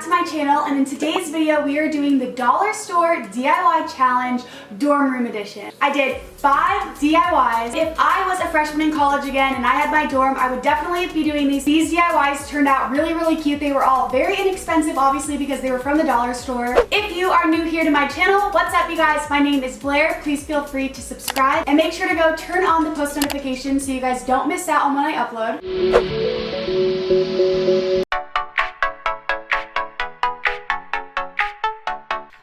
back to my channel, and in today's video we are doing the dollar store DIY challenge dorm room edition. I did 5 DIYs. If I was a freshman in college again and I had my dorm, I would definitely be doing these. These DIYs turned out really cute. They were all very inexpensive, obviously, because they were from the dollar store. If you are new here to my channel, what's up you guys? My name is Blaire. Please feel free to subscribe and make sure to go turn on the post notifications so you guys don't miss out on when I upload.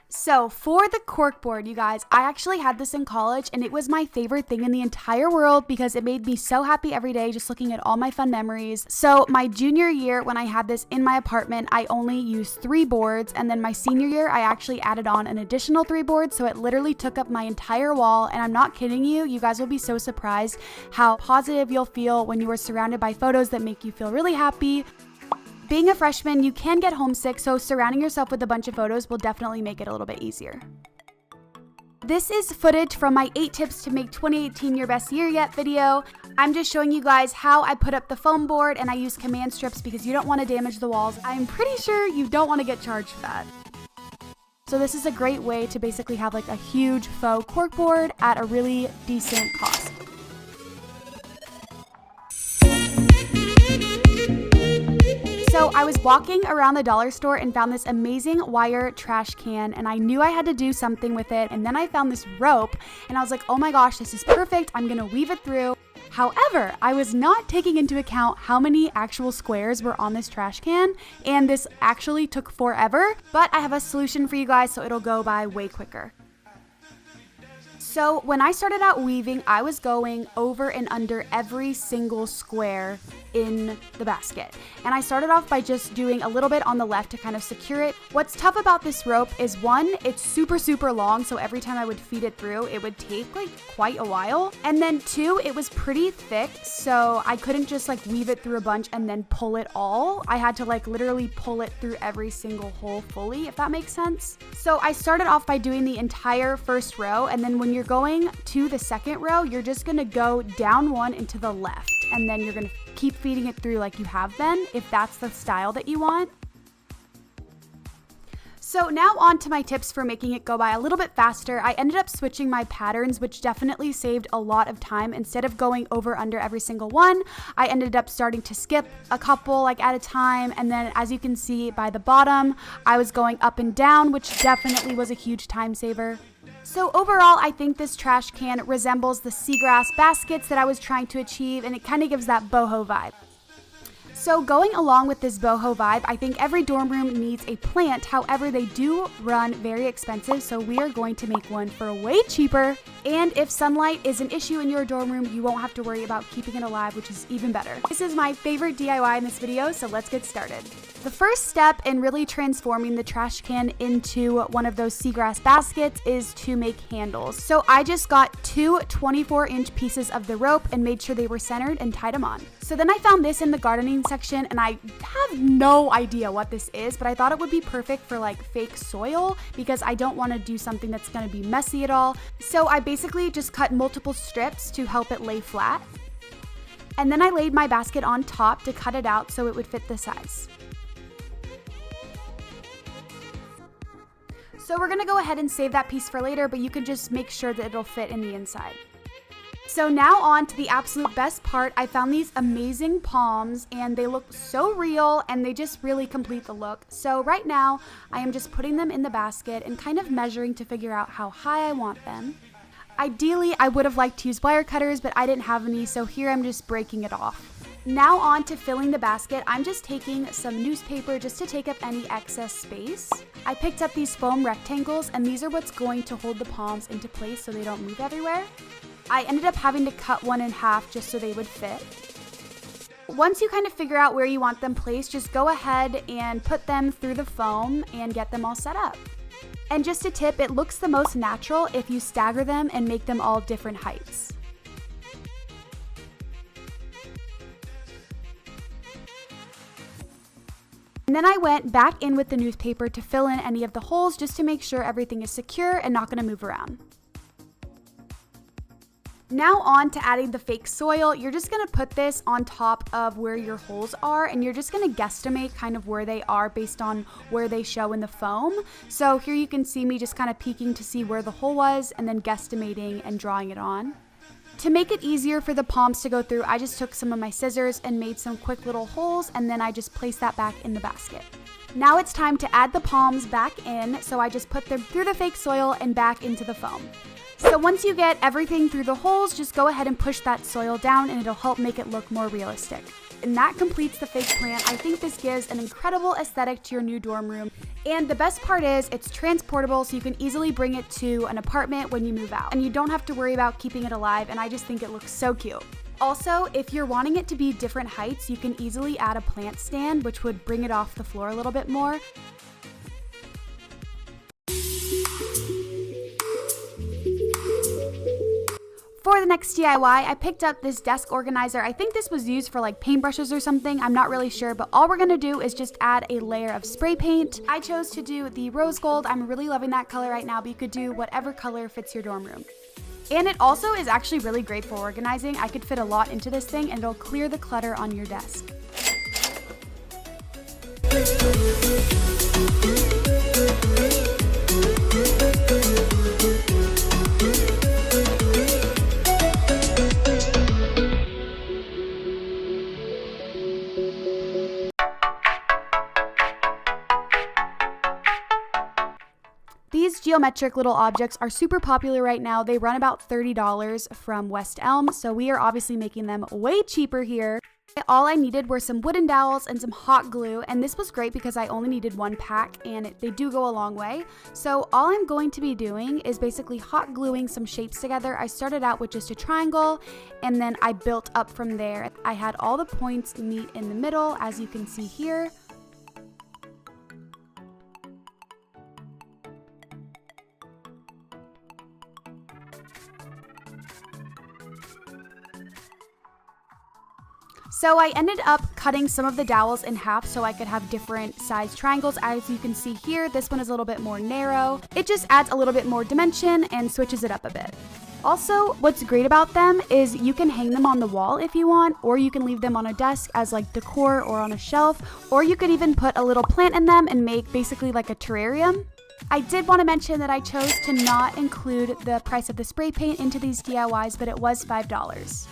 So for the corkboard, you guys, I actually had this in college and it was my favorite thing in the entire world because it made me so happy every day just looking at all my fun memories. So my junior year, when I had this in my apartment, I only used 3 boards, and then my senior year, I actually added on an additional 3 boards, so it literally took up my entire wall, and I'm not kidding you, you guys will be so surprised how positive you'll feel when you are surrounded by photos that make you feel really happy. Being a freshman, you can get homesick, so surrounding yourself with a bunch of photos will definitely make it a little bit easier. This is footage from my 8 tips to make 2018 your best year yet video. I'm just showing you guys how I put up the foam board, and I use command strips because you don't want to damage the walls. I'm pretty sure you don't want to get charged for that. So this is a great way to basically have like a huge faux corkboard at a really decent cost. So I was walking around the dollar store and found this amazing wire trash can, and I knew I had to do something with it, and then I found this rope and I was like, oh my gosh, this is perfect, I'm gonna weave it through. However, I was not taking into account how many actual squares were on this trash can, and this actually took forever, but I have a solution for you guys so it'll go by way quicker. So when I started out weaving, I was going over and under every single square in the basket. And I started off by just doing a little bit on the left to kind of secure it. What's tough about this rope is, one, it's super long, so every time I would feed it through, it would take like quite a while. And then 2, it was pretty thick, so I couldn't just like weave it through a bunch and then pull it all. I had to like literally pull it through every single hole fully, if that makes sense. So I started off by doing the entire first row, and then when you're going to the second row, you're just gonna go down 1 and to the left, and then you're gonna keep feeding it through like you have been, if that's the style that you want. So now on to my tips for making it go by a little bit faster. I ended up switching my patterns, which definitely saved a lot of time. Instead of going over under every single one, I ended up starting to skip a couple like at a time, and then as you can see by the bottom, I was going up and down, which definitely was a huge time saver. So overall, I think this trash can resembles the seagrass baskets that I was trying to achieve, and it kind of gives that boho vibe. So going along with this boho vibe, I think every dorm room needs a plant. However, they do run very expensive, so we are going to make one for way cheaper. And if sunlight is an issue in your dorm room, you won't have to worry about keeping it alive, which is even better. This is my favorite DIY in this video, so let's get started. The first step in really transforming the trash can into one of those seagrass baskets is to make handles. So I just got 2 24-inch pieces of the rope and made sure they were centered and tied them on. So then I found this in the gardening section, and I have no idea what this is, but I thought it would be perfect for like fake soil because I don't want to do something that's going to be messy at all. So I basically just cut multiple strips to help it lay flat. And then I laid my basket on top to cut it out so it would fit the size. So we're gonna go ahead and save that piece for later, but you can just make sure that it'll fit in the inside. So now on to the absolute best part. I found these amazing palms, and they look so real, and they just really complete the look. So right now, I am just putting them in the basket and kind of measuring to figure out how high I want them. Ideally, I would have liked to use wire cutters, but I didn't have any, so here I'm just breaking it off. Now on to filling the basket. I'm just taking some newspaper just to take up any excess space. I picked up these foam rectangles, and these are what's going to hold the palms into place so they don't move everywhere. I ended up having to cut one in half just so they would fit. Once you kind of figure out where you want them placed, just go ahead and put them through the foam and get them all set up. And just a tip, it looks the most natural if you stagger them and make them all different heights. And then I went back in with the newspaper to fill in any of the holes just to make sure everything is secure and not going to move around. Now on to adding the fake soil. You're just gonna put this on top of where your holes are, and you're just gonna guesstimate kind of where they are based on where they show in the foam. So here you can see me just kind of peeking to see where the hole was and then guesstimating and drawing it on. To make it easier for the palms to go through, I just took some of my scissors and made some quick little holes, and then I just placed that back in the basket. Now it's time to add the palms back in, so I just put them through the fake soil and back into the foam. So once you get everything through the holes, just go ahead and push that soil down and it'll help make it look more realistic. And that completes the fake plant. I think this gives an incredible aesthetic to your new dorm room. And the best part is it's transportable, so you can easily bring it to an apartment when you move out. And you don't have to worry about keeping it alive, and I just think it looks so cute. Also, if you're wanting it to be different heights, you can easily add a plant stand, which would bring it off the floor a little bit more. For the next DIY, I picked up this desk organizer. I think this was used for like paintbrushes or something. I'm not really sure, but all we're gonna do is just add a layer of spray paint. I chose to do the rose gold. I'm really loving that color right now, but you could do whatever color fits your dorm room. And it also is actually really great for organizing. I could fit a lot into this thing and it'll clear the clutter on your desk. These geometric little objects are super popular right now. They run about $30 from West Elm, so we are obviously making them way cheaper here. All I needed were some wooden dowels and some hot glue, and this was great because I only needed one pack, and they do go a long way. So all I'm going to be doing is basically hot gluing some shapes together. I started out with just a triangle, and then I built up from there. I had all the points meet in the middle, as you can see here. So I ended up cutting some of the dowels in half so I could have different size triangles. As you can see here, this one is a little bit more narrow. It just adds a little bit more dimension and switches it up a bit. Also, what's great about them is you can hang them on the wall if you want, or you can leave them on a desk as like decor or on a shelf, or you could even put a little plant in them and make basically like a terrarium. I did want to mention that I chose to not include the price of the spray paint into these DIYs, but it was $5.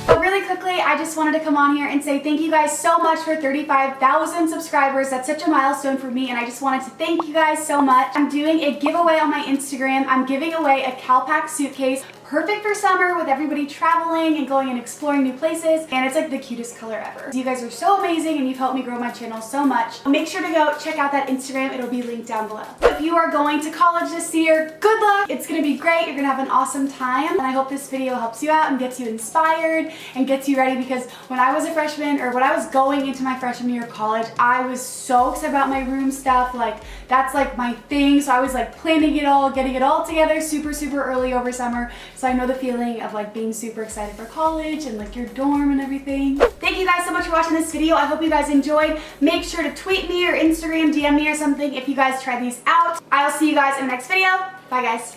But really quickly, I just wanted to come on here and say thank you guys so much for 35,000 subscribers. That's such a milestone for me, and I just wanted to thank you guys so much. I'm doing a giveaway on my Instagram. I'm giving away a CalPack suitcase. Perfect for summer with everybody traveling and going and exploring new places, and it's like the cutest color ever. You guys are so amazing and you've helped me grow my channel so much. Make sure to go check out that Instagram. It'll be linked down below. If you are going to college this year, good luck. It's gonna be great. You're gonna have an awesome time, and I hope this video helps you out and gets you inspired and gets you ready, because when I was a freshman, or when I was going into my freshman year of college, I was so excited about my room stuff. Like, that's like my thing. So I was like planning it all, getting it all together super early over summer. So I know the feeling of like being super excited for college and like your dorm and everything. Thank you guys so much for watching this video. I hope you guys enjoyed. Make sure to tweet me or Instagram DM me or something if you guys try these out. I'll see you guys in the next video. Bye guys.